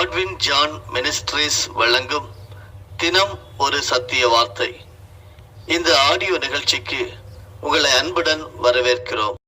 Godwin John ministries வழங்கும் தினம் ஒரு சத்திய வார்த்தை. இந்த ஆடியோ நிகழ்ச்சிக்கு உங்களை அன்புடன் வரவேற்கிறோம்.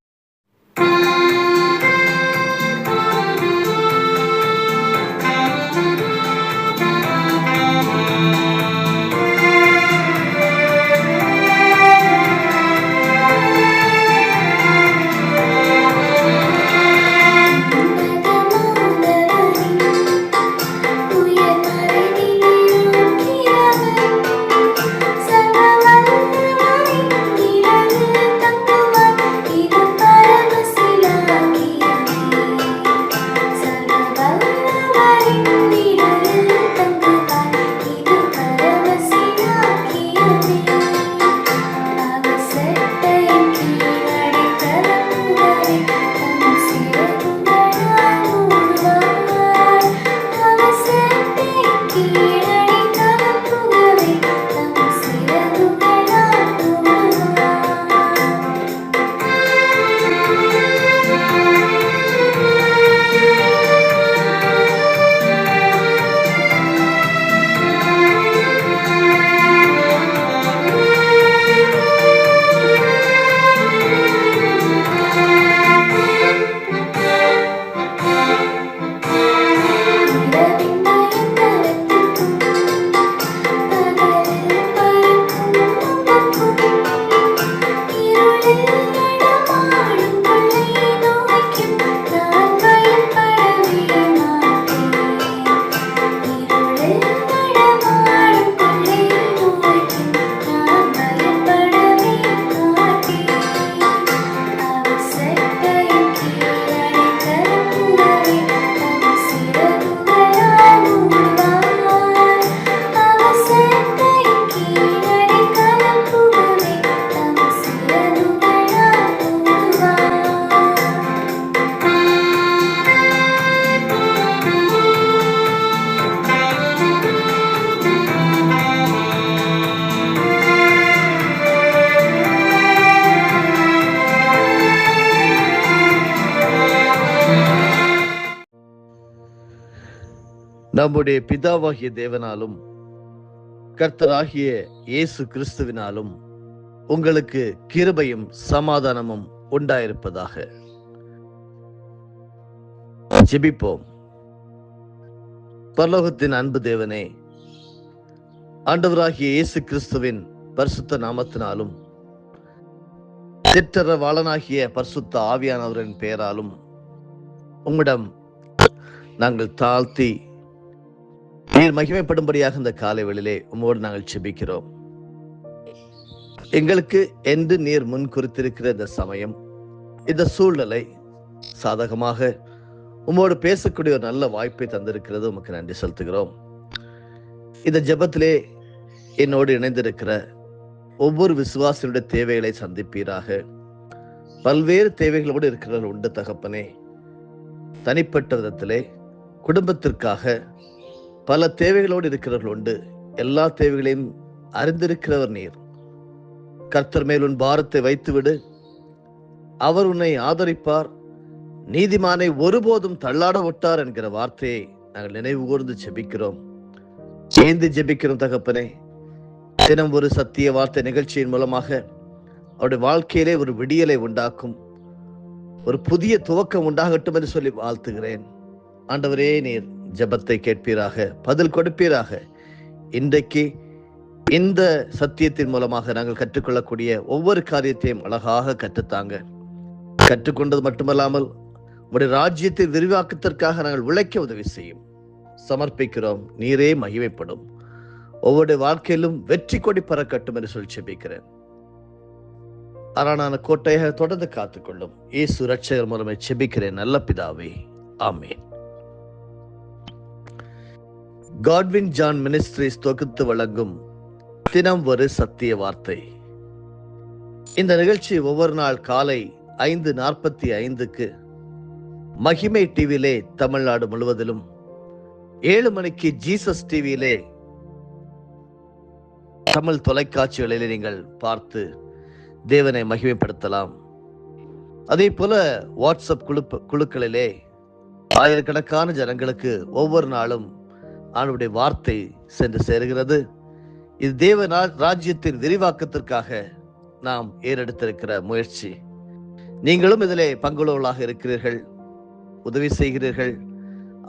நம்முடைய பிதாவாகிய தேவனாலும் கர்த்தராகிய இயேசு கிறிஸ்துவினாலும் உங்களுக்கு கிருபையும் சமாதானமும் உண்டாயிருப்பதாக. ஜெபிப்போம். பரலோகத்தின் அன்பு தேவனே, ஆண்டவராகிய இயேசு கிறிஸ்துவின் பரிசுத்த நாமத்தினாலும் திட்டற வாளனாகிய பரிசுத்த ஆவியானவரின் பெயராலும் உம்மிடம் நாங்கள் தாழ்த்தி நீர் மகிமைப்படும்படியாக இந்த காலை வேளையிலே உம்மோடு நாங்கள் ஜெபிக்கிறோம். எங்களுக்கு என்று நீர் முன் குறித்திருக்கிற இந்த சமயம், இந்த சூழ்நிலை சாதகமாக உம்மோடு பேசக்கூடிய ஒரு நல்ல வாய்ப்பை தந்திருக்கிறது. உமக்கு நன்றி செலுத்துகிறோம். இந்த ஜெபத்திலே என்னோடு இணைந்திருக்கிற ஒவ்வொரு விசுவாசியுடைய தேவைகளை சந்திப்பீராக. பல்வேறு தேவைகளோடு இருக்கிறவர்கள் உண்டு தகப்பனே. தனிப்பட்ட விதத்திலே குடும்பத்திற்காக பல தேவைகளோடு இருக்கிறவர்கள் உண்டு. எல்லா தேவைகளையும் அறிந்திருக்கிறவர் நீர். கர்த்தர் மேல் உன் பாரத்தை வைத்துவிடு, அவர் உன்னை ஆதரிப்பார், நீதிமானை ஒருபோதும் தள்ளாட விட்டார் என்கிற வார்த்தையை நாங்கள் நினைவு கூர்ந்து ஜெபிக்கிறோம். சேர்ந்து ஜெபிக்கிறோம் தகப்பனே. தினம் ஒரு சத்திய வார்த்தை நிகழ்ச்சியின் மூலமாக அவருடைய வாழ்க்கையிலே ஒரு விடியலை உண்டாக்கும், ஒரு புதிய துவக்கம் உண்டாகட்டும் என்று சொல்லி வாழ்த்துகிறேன். ஆண்டவரே, நீர் ஜெபத்தை கேட்பீராக, பதில் கொடுப்பீராக. இன்றைக்கு இந்த சத்தியத்தின் மூலமாக நாங்கள் கற்றுக்கொள்ளக்கூடிய ஒவ்வொரு காரியத்தையும் அழகாக கற்றுத்தாங்க. கற்றுக்கொண்டது மட்டுமல்லாமல் உடைய ராஜ்யத்தின் விரிவாக்கத்திற்காக நாங்கள் உழைக்க உதவி செய்யும். சமர்ப்பிக்கிறோம். நீரே மகிமைப்படும். ஒவ்வொரு வாழ்க்கையிலும் வெற்றி கொடி பறக்கட்டும் என்று சொல்லி ஜெபிக்கிறேன். அரணான கோட்டையாக தொடர்ந்து காத்துக்கொள்ளும் இயேசு இரட்சகர் மூலமே ஜெபிக்கிறேன் நல்ல பிதாவே, ஆமென். காட்வின் ஜான் மினிஸ்ட்ரீஸ் தொகுத்து வழங்கும் தினம் ஒரு சத்திய வார்த்தை. இந்த நிகழ்ச்சி ஒவ்வொரு நாள் காலை 5:45 மகிமை டிவியிலே தமிழ்நாடு முழுவதிலும், 7 மணிக்கு ஜீசஸ் டிவியிலே தமிழ் தொலைக்காட்சிகளிலே நீங்கள் பார்த்து தேவனை மகிமைப்படுத்தலாம். அதே போல வாட்ஸ்அப் குழுக்களிலே ஆயிரக்கணக்கான ஜனங்களுக்கு ஒவ்வொரு நாளும் ஆண்டவருடைய வார்த்தை சென்று சேருகிறது. இது தேவ ராஜ்யத்தின் விரிவாக்கத்திற்காக நாம் ஏறெடுத்திருக்கிற முயற்சி. நீங்களும் இதிலே பங்குள்ளவர்களாக இருக்கிறீர்கள், உதவி செய்கிறீர்கள்,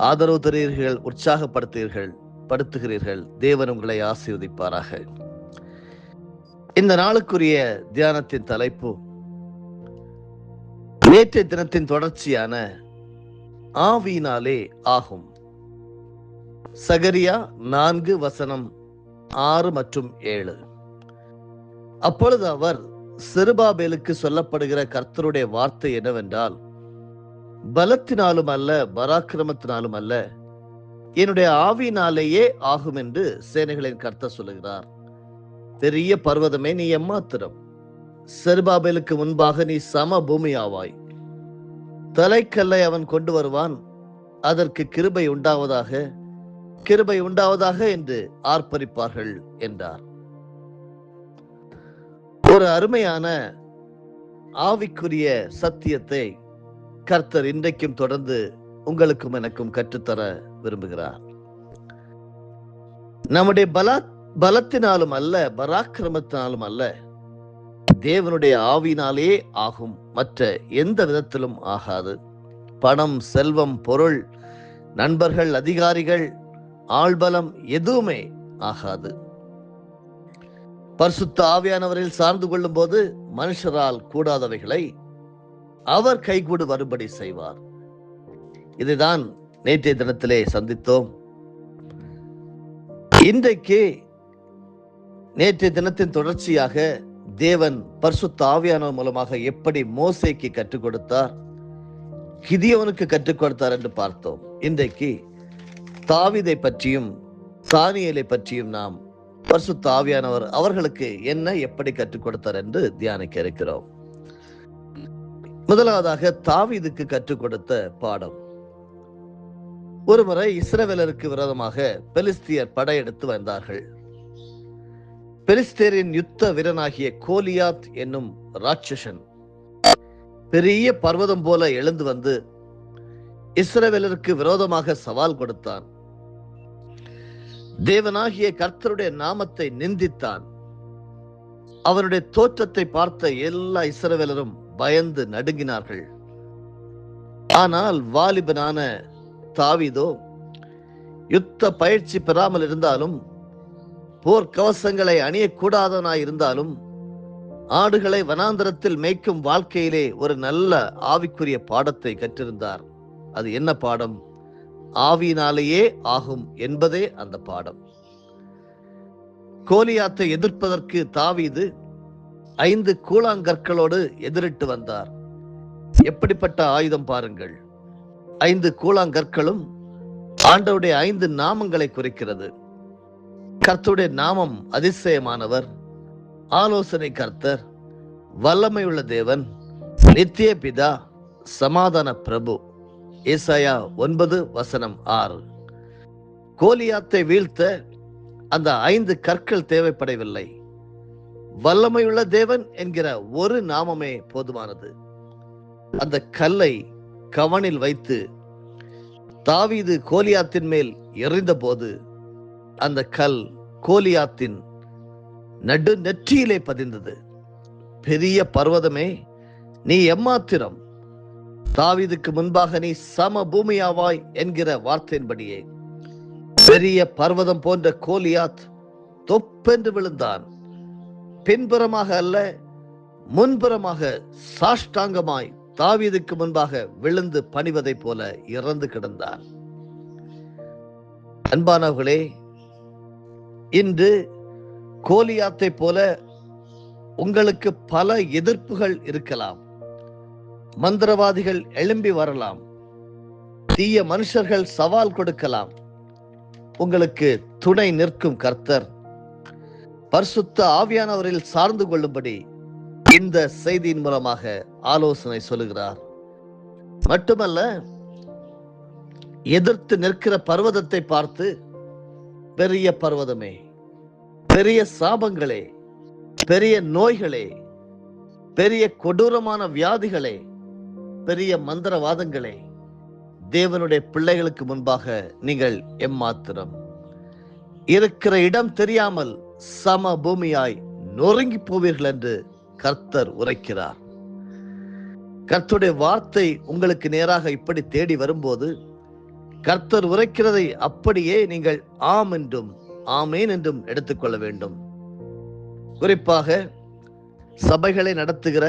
ஆதரவு தருகிறீர்கள், உற்சாகப்படுத்துகிறீர்கள். தேவன் உங்களை ஆசீர்வதிப்பாராக. இந்த நாளுக்குரிய தியானத்தின் தலைப்பு நேற்றைய தினத்தின் தொடர்ச்சியான ஆவியினாலே ஆகும். சகரியா 4:6 மற்றும் 7. அப்பொழுது அவர் செருபாபேலுக்கு சொல்லப்படுகிற கர்த்தருடைய வார்த்தை என்னவென்றால், பலத்தினாலும் அல்ல, பராக்கிரமத்தினாலும் அல்ல, என்னுடைய ஆவியினாலேயே ஆகும் என்று சேனைகளின் கர்த்தர் சொல்லுகிறார். பெரிய பர்வதமே, நீ எம்மாத்திரம்? செருபாபேலுக்கு முன்பாக நீ சம பூமி ஆவாய். தலைக்கல்லை அவன் கொண்டு வருவான், அதற்கு கிருபை உண்டாவதாக, கிருபை உண்டாவதாக என்று ஆர்ப்பரிப்பார்கள் என்றார். ஒரு அருமையான ஆவிக்குரிய சத்தியத்தை கர்த்தர் இன்றைக்கும் தொடர்ந்து உங்களுக்கும் எனக்கும் கற்றுத்தர விரும்புகிறார். நம்முடைய பலத்தினாலும் அல்ல, பராக்கிரமத்தினாலும் அல்ல, தேவனுடைய ஆவியினாலே ஆகும். மற்ற எந்த விதத்திலும் ஆகாது. பணம், செல்வம், பொருள், நண்பர்கள், அதிகாரிகள், ஆள்பலம் எதுவுமே ஆகாது. பரிசுத்த ஆவியானவரில் சார்ந்து கொள்ளும் போது மனுஷரால் கூடாதவைகளை அவர் கைகூடு வரும்படி செய்வார். இதைதான் நேற்றைய தினத்திலே சந்தித்தோம். இன்றைக்கு நேற்றைய தினத்தின் தொடர்ச்சியாக தேவன் பரிசுத்த ஆவியானவர் மூலமாக எப்படி மோசேக்கு கற்றுக் கொடுத்தார், கிதியோனுக்கு கற்றுக் கொடுத்தார் என்று பார்த்தோம். இன்றைக்கு தாவீதை பற்றியும் சானியேலை பற்றியும் நாம் பரிசுத்த ஆவியானவர் அவர்களுக்கு என்ன எப்படி கற்றுக் கொடுத்தார் என்று தியானிக்க இருக்கிறோம். முதலாவதாக தாவீதுக்கு கற்றுக் கொடுத்த பாடம். ஒருமுறை இஸ்ரவேலருக்கு விரோதமாக பெலிஸ்தியர் படையெடுத்து வந்தார்கள். பெலிஸ்தேரின் யுத்த வீரனாகிய கோலியாத் என்னும் ராட்சசன் பெரிய பர்வதம் போல எழுந்து வந்து இஸ்ரவேலருக்கு விரோதமாக சவால் கொடுத்தான். தேவனாகிய கர்த்தருடைய நாமத்தை நிந்தித்தான். அவனுடைய தோற்றத்தை பார்த்த எல்லா இஸ்ரவேலரும் பயந்து நடுங்கினார்கள். ஆனால் வாலிபனான தாவீதோ யுத்த பயிற்சி பெறாமல் இருந்தாலும், போர்க்கவசங்களை அணியக்கூடாதவனாய் இருந்தாலும், ஆடுகளை வனாந்தரத்தில் மேய்க்கும் வாழ்க்கையிலே ஒரு நல்ல ஆவிக்குரிய பாடத்தை கற்றிருந்தார். அது என்ன பாடம்? ஆவியினாலேயே ஆகும் என்பதே அந்த பாடம். கோலியாத்தை எதிர்ப்பதற்கு தாவீது 5 கூழாங்கற்களோடு எதிரிட்டு வந்தார். எப்படிப்பட்ட ஆயுதம் பாருங்கள்! 5 கூழாங்கற்களும் ஆண்டவருடைய 5 நாமங்களை குறிக்கிறது. கர்த்தருடைய நாமம் அதிசயமானவர், ஆலோசனை கர்த்தர், வல்லமையுள்ள தேவன், நித்திய பிதா, சமாதான பிரபு. ஏசாயா 9:6. கோலியாத்தை வீழ்த்த அந்த 5 கற்கள் தேவைப்படவில்லை. வல்லமையுள்ள தேவன் என்கிற ஒரு நாமமே போதுமானது. அந்த கல்லை கவனில் வைத்து தாவீது கோலியாத்தின் மேல் எறிந்த போது அந்த கல் கோலியாத்தின் நடு நெற்றியிலே பதிந்தது. பெரிய பர்வதமே, நீ எம்மாத்திரம்? தாவீதுக்கு முன்பாக நீ சம பூமியாவாய் என்கிற வார்த்தையின்படியே பெரிய பர்வதம் போன்ற கோலியாத் தொப்பென்று விழுந்தான். பின்புறமாக அல்ல, முன்புறமாக சாஷ்டாங்கமாய் தாவீதுக்கு முன்பாக விழுந்து பணிவதை போல இறந்து கிடந்தான். அன்பானவர்களே, இன்று கோலியாத்தை போல உங்களுக்கு பல எதிர்ப்புகள் இருக்கலாம். மந்திரவாதிகள் எழும்பி வரலாம், தீய மனுஷர்கள் சவால் கொடுக்கலாம். உங்களுக்கு துணை நிற்கும் கர்த்தர் பரிசுத்த ஆவியானவரில் சார்ந்து கொள்ளும்படி இந்த செய்தியின் மூலமாக ஆலோசனை சொல்லுகிறார். மட்டுமல்ல, எதிர்த்து நிற்கிற பர்வதத்தை பார்த்து, பெரிய பர்வதமே, பெரிய சாபங்களே, பெரிய நோய்களே, பெரிய கொடூரமான வியாதிகளே, பெரிய மந்திரவாதங்களே, தேவனுடைய பிள்ளைகளுக்கு முன்பாக நீங்கள் எம்மாத்திரம். இருக்கிற இடம் தெரியாமல் சம பூமியாய் நொறுங்கி போவீர்கள் என்று கர்த்தர் உரைக்கிறார். கர்த்தருடைய வார்த்தை உங்களுக்கு நேராக இப்படி தேடி வரும்போது கர்த்தர் உரைக்கிறதை அப்படியே நீங்கள் ஆம் என்றும் ஆமேன் என்றும் எடுத்துக்கொள்ள வேண்டும். குறிப்பாக சபைகளை நடத்துகிற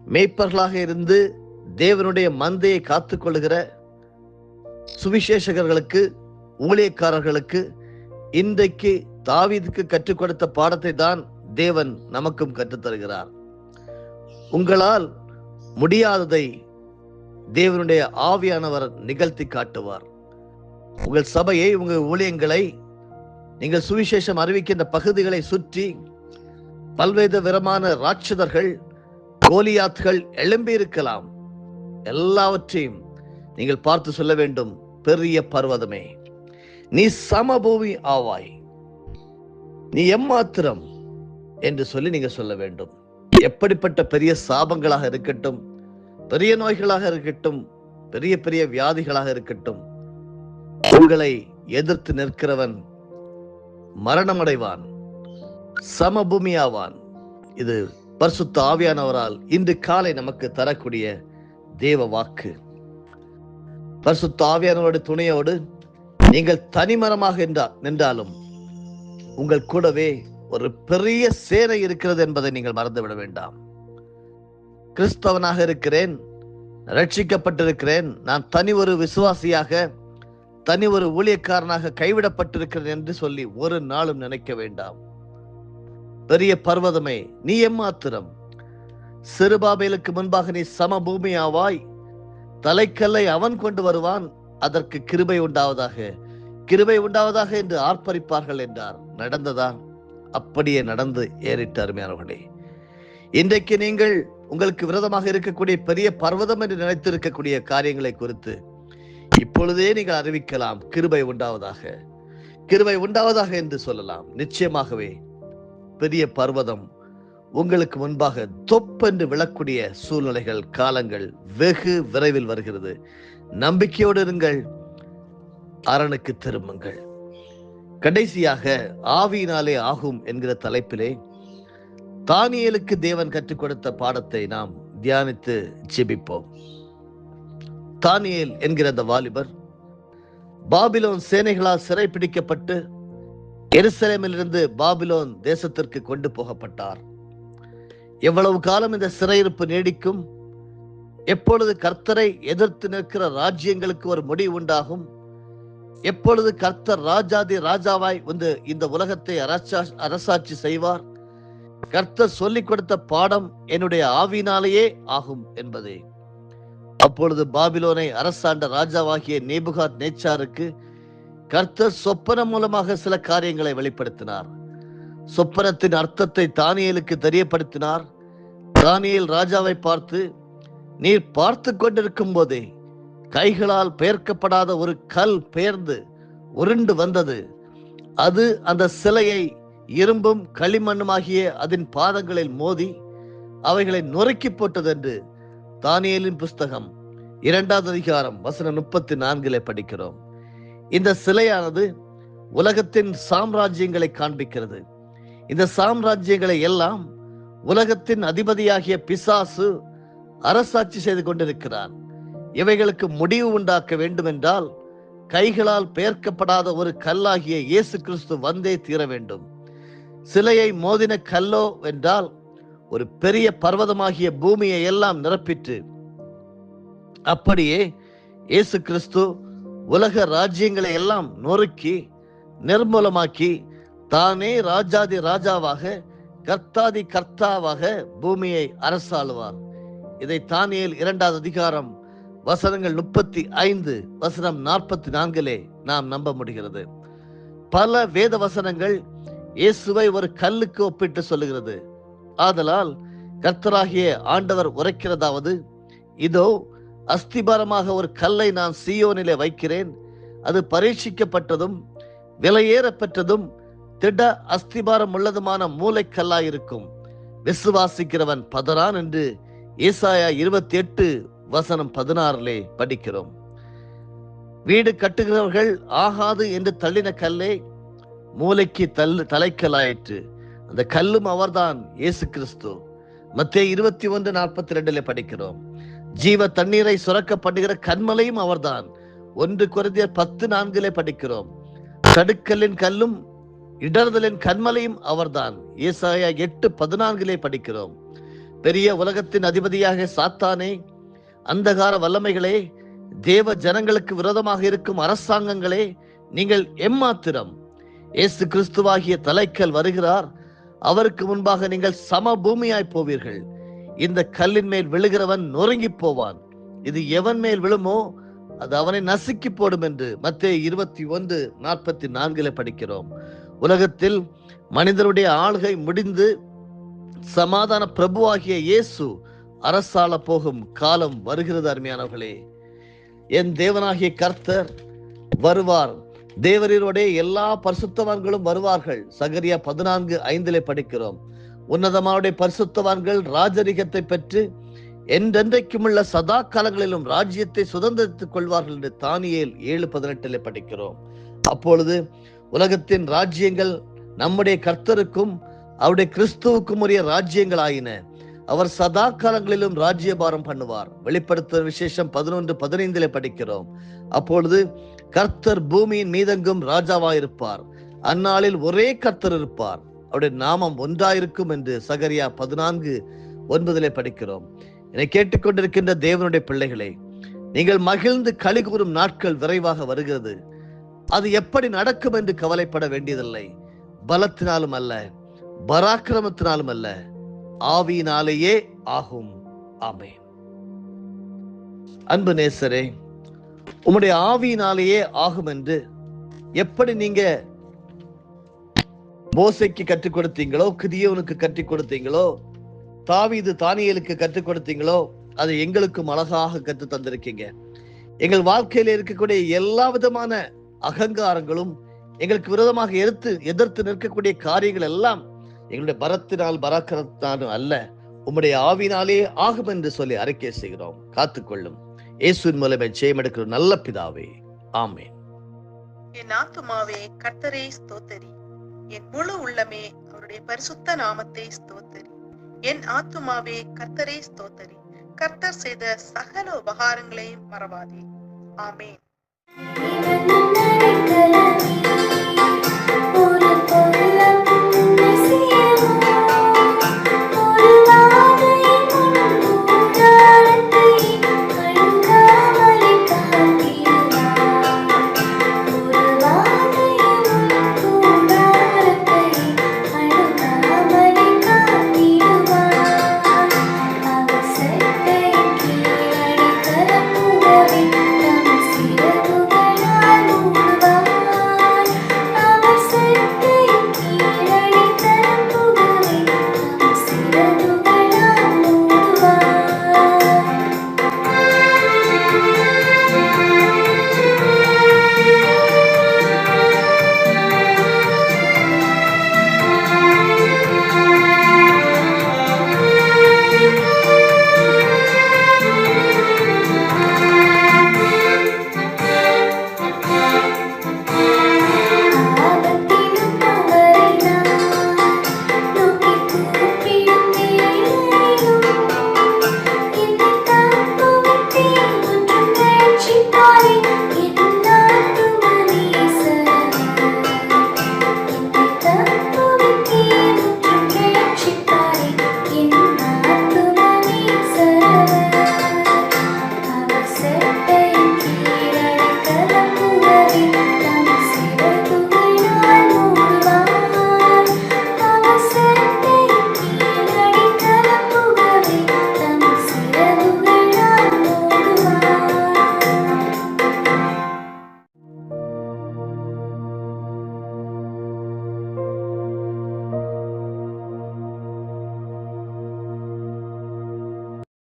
மேய்ப்பர்களாக இருந்து தேவனுடைய மந்தையை காத்துக்கொள்ளுகிற சுவிசேஷகர்களுக்கு, ஊழியக்காரர்களுக்கு இன்றைக்கு தாவீதுக்கு கற்றுக் கொடுத்த பாடத்தை தான் தேவன் நமக்கும் கற்றுத்தருகிறார். உங்களால் முடியாததை தேவனுடைய ஆவியானவர் நிகழ்த்தி காட்டுவார். உங்கள் சபையை, உங்கள் ஊழியங்களை, நீங்கள் சுவிசேஷம் அறிவிக்கின்ற பகுதிகளை சுற்றி பல்வேறு விதமான ராட்சதர்கள், கோலியாத்கள் எழும்பி இருக்கலாம். எல்லாவற்றையும் நீங்கள் பார்த்து சொல்ல வேண்டும், பெரிய பர்வதமே நீ சமபூமி ஆவாய், நீ எம்மாத்திரம் என்று சொல்லி நீங்க சொல்ல வேண்டும். எப்படிப்பட்ட பெரிய சாபங்களாக இருக்கட்டும், பெரிய நோய்களாக இருக்கட்டும், பெரிய பெரிய வியாதிகளாக இருக்கட்டும், உங்களை எதிர்த்து நிற்கிறவன் மரணமடைவான், சமபூமியாவான். இது பரிசுத்த ஆவியானவரால் இன்று காலை நமக்கு தரக்கூடிய தேவ வாக்கு. பரிசுத்த ஆவியானவருடைய துணையோடு நீங்கள் தனிமரமாக நின்றாலும் உங்கள் கூடவே ஒரு பெரிய சேனை இருக்கிறது என்பதை நீங்கள் மறந்துவிட வேண்டாம். கிறிஸ்தவனாக இருக்கிறேன், ரட்சிக்கப்பட்டிருக்கிறேன், நான் தனி ஒரு விசுவாசியாக, தனி ஒரு ஊழியக்காரனாக கைவிடப்பட்டிருக்கிறேன் என்று சொல்லி ஒரு நாளும் நினைக்க வேண்டாம். பெரிய பர்வதமே நீ எம்மாத்திரம், செருபாபேலுக்கு முன்பாக நீ சமபூமி ஆவாய், தலைக்கல்லை அவன் கொண்டு வருவான், அதற்கு கிருபை உண்டாவதாக, கிருபை உண்டாவதாக என்று ஆர்ப்பரிப்பார்கள் என்றார். நடந்ததா? அப்படியே நடந்து ஏறிட்டு அருமையானவர்களே, இன்றைக்கு நீங்கள் உங்களுக்கு விரோதமாக இருக்கக்கூடிய பெரிய பர்வதம் என்று நினைத்திருக்கக்கூடிய காரியங்களை குறித்து இப்பொழுதே நீங்கள் அறிவிக்கலாம், கிருபை உண்டாவதாக, கிருபை உண்டாவதாக என்று சொல்லலாம். நிச்சயமாகவே பெரிய பர்வதம் உங்களுக்கு முன்பாக தொப்பென்று விழக்கூடிய சூழ்நிலைகள், காலங்கள் வெகு விரைவில் வருகிறது. நம்பிக்கையோடு இருங்கள், அரணுக்கு திரும்புங்கள். கடைசியாக ஆவியினாலே ஆகும் என்கிற தலைப்பிலே தானியேலுக்கு தேவன் கற்றுக் கொடுத்த பாடத்தை நாம் தியானித்து ஜெபிப்போம். தானியேல் என்கிற அந்த வாலிபர் பாபிலோன் சேனைகளால் சிறைப்பிடிக்கப்பட்டு எருசலேமிலிருந்து பாபிலோன் தேசத்திற்கு கொண்டு போகப்பட்டார். எவ்வளவு காலம் இந்த சிறையிருப்பு நீடிக்கும்? எப்பொழுது கர்த்தரை எதிர்த்து நிற்கிற ராஜ்யங்களுக்கு ஒரு முடிவு உண்டாகும்? எப்பொழுது கர்த்தர் ராஜாதி ராஜாவாய் வந்து இந்த உலகத்தை அரசாட்சி செய்வார்? கர்த்தர் சொல்லிக் கொடுத்த பாடம் என்னுடைய ஆவியினாலேயே ஆகும் என்பதே. அப்பொழுது பாபிலோனை அரசாண்ட ராஜாவாகிய நேபுகாத் நேச்சாருக்கு கர்த்தர் சொப்பனம் மூலமாக சில காரியங்களை வெளிப்படுத்தினார். சொப்பனத்தின் அர்த்தத்தை தானியேலுக்கு தெரியப்படுத்தினார். தானியேல் ராஜாவை பார்த்து, நீர் பார்த்து கொண்டிருக்கும் போதே கைகளால் பெயர்க்கப்படாத ஒரு கல் பெயர்ந்து உருண்டு வந்தது. அது அந்த சிலையை இரும்பும் களிமண்ணுமாகிய அதன் பாதங்களில் மோதி அவைகளை நொறுக்கி போட்டது என்று தானியேலின் புஸ்தகம் 2வது அதிகாரம் வசனம் 34 படிக்கிறோம். இந்த சிலையானது உலகத்தின் சாம்ராஜ்யங்களை காண்பிக்கிறது. இந்த சாம்ராஜ்யங்களை எல்லாம் உலகத்தின் அதிபதியாகிய பிசாசு அரசாட்சி செய்து கொண்டிருக்கிறார். இவைகளுக்கு முடிவு உண்டாக்க வேண்டும் என்றால் கைகளால் பெயர்க்கப்படாத ஒரு கல்லாகிய இயேசு கிறிஸ்து வந்தே தீர வேண்டும். சிலையை மோதின கல்லோ என்றால் ஒரு பெரிய பர்வதமாகிய பூமியை எல்லாம் நிரப்பிற்று. அப்படியே இயேசு கிறிஸ்து உலக ராஜ்யங்களை எல்லாம் நொறுக்கி நிர்மூலமாக்கி தானே ராஜாதி ராஜாவாக, கர்த்தாதி கர்த்தாவாக பூமியை அரசாளுவார். இதை தானியேல் 2வது அதிகாரம் வசனங்கள் 35 வசனம் 44 நாம் நம்ப முடிகிறது. பல வேத வசனங்கள் இயேசுவை ஒரு கல்லுக்கு ஒப்பிட்டு சொல்லுகிறது. ஆதலால் கர்த்தராகிய ஆண்டவர் உரைக்கிறதாவது, இதோ அஸ்திபாரமாக ஒரு கல்லை நான் சீயோனிலே வைக்கிறேன், அது பரீட்சிக்கப்பட்டதும் விலையேறப்பெற்றதும் திட அஸ்திபாரம் உள்ளதுமான மூளைக்கல்லாயிருக்கும், விசுவாசிக்கிறவன் பதறான் என்று ஏசாயா 28 வசனம் 16 படிக்கிறோம். வீடு கட்டுகிறவர்கள் ஆகாது என்று தள்ளின கல்லே மூளைக்கு தலைக்கல்லாயிற்று. அந்த கல்லும் அவர்தான், இயேசு கிறிஸ்து. மத்தேயு 21:42 படிக்கிறோம். ஜீவ தண்ணீரை சுரக்க பண்ணுகிற கன்மலையும் அவர்தான். 1 கொரிந்தியர் 10:4 படிக்கிறோம். தடுக்கலின் கல்லும் இடர்தலின் கன்மலையும் அவர்தான். ஏசாயா 8:14 படிக்கிறோம். பெரிய உலகத்தின் அதிபதியாக சாத்தானே, அந்தகார வல்லமைகளே, தேவ ஜனங்களுக்கு விரோதமாக இருக்கும் அரசாங்கங்களே, நீங்கள் எம்மாத்திரம்? இயேசு கிறிஸ்துவாகிய தலைக்கல் வருகிறார். அவருக்கு முன்பாக நீங்கள் சம பூமியாய் போவீர்கள். இந்த கல்லின் மேல் விழுகிறவன் நொறுங்கி போவான். இது எவன் மேல் விழுமோ அது அவனை நசுக்கி போடும் என்று மத்தேயு 21:44 படிக்கிறோம். உலகத்தில் மனிதருடைய ஆளுகை முடிந்து சமாதான பிரபுவாகிய இயேசு அரசாள போகும் காலம் வருகிறது. அருமையானவர்களே, என் தேவனாகிய கர்த்தர் வருவார். தேவரீரோட எல்லா பரிசுத்தவான்களும் வருவார்கள். சகரியா 14:5 படிக்கிறோம். உன்னதமாவுடைய பரிசுத்தவான்கள் ராஜரிகத்தை பெற்று என்றென்றைக்கும் உள்ள சதா காலங்களிலும் ராஜ்யத்தை சுதந்திரித்துக் கொள்வார்கள் என்று தானியேல் 7:18 படிக்கிறோம். அப்பொழுது உலகத்தின் ராஜ்யங்கள் நம்முடைய கர்த்தருக்கும் அவருடைய கிறிஸ்துவுக்கும் உரிய ராஜ்யங்கள் ஆயின. அவர் சதா காலங்களிலும் ராஜ்யபாரம் பண்ணுவார். வெளிப்படுத்த விசேஷம் 11:15 படிக்கிறோம். அப்பொழுது கர்த்தர் பூமியின் மீதெங்கும் ராஜாவாயிருப்பார். அந்நாளில் ஒரே கர்த்தர் இருப்பார், அவருடைய நாமம் ஒன்றாயிருக்கும் என்று சகரியா 14:9 படிக்கிறோம். என்னை கேட்டுக்கொண்டிருக்கின்ற தேவனுடைய பிள்ளைகளே, நீங்கள் மகிழ்ந்து களி கூறும் நாட்கள் விரைவாக வருகிறது. அது எப்படி நடக்கும் என்று கவலைப்பட வேண்டியதில்லை. பலத்தினாலும் அல்ல, பராக்கிரமத்தினாலும் அல்ல, ஆவியினாலேயே ஆகும். ஆமென். அன்பு நேசரே, உம்முடைய ஆவியினாலேயே ஆகும் என்று எப்படி நீங்க மோசேக்கு கற்றுக் கொடுத்தீங்களோ, கிதியோனுக்கு கற்றுக் கொடுத்தீங்களோ, தாவீது தானியேலுக்கு கற்றுக் கொடுத்தீங்களோ, அதை எங்களுக்கும் அழகாக கற்று தந்திருக்கீங்க. எங்கள் வாழ்க்கையில இருக்கக்கூடிய எல்லா விதமான அகங்காரங்களும் எங்களுக்கு விரோதமாக எதிர்த்து நிற்கக்கூடிய காரியங்கள் எல்லாம் எங்களுடைய பரத்தினால் பராக்கிரமத்தினாலும் அல்ல, உம்முடைய ஆவினாலே ஆகும் என்று சொல்லி அறிக்கை செய்கிறோம். காத்துக்கொள்ளும் இயேசுவின் மூலமே ஜெயம் எடுக்கிற நல்ல பிதாவே, ஆமென். என் ஆத்துமாவே கர்த்தரை ஸ்தோத்தரி, என் முழு உள்ளமே அவருடைய பரிசுத்த நாமத்தை ஸ்தோத்தரி. என் ஆத்துமாவே கர்த்தரை ஸ்தோத்தரி, கர்த்தர் செய்த சகல உபகாரங்களையும் மறவாதே. ஆமென்.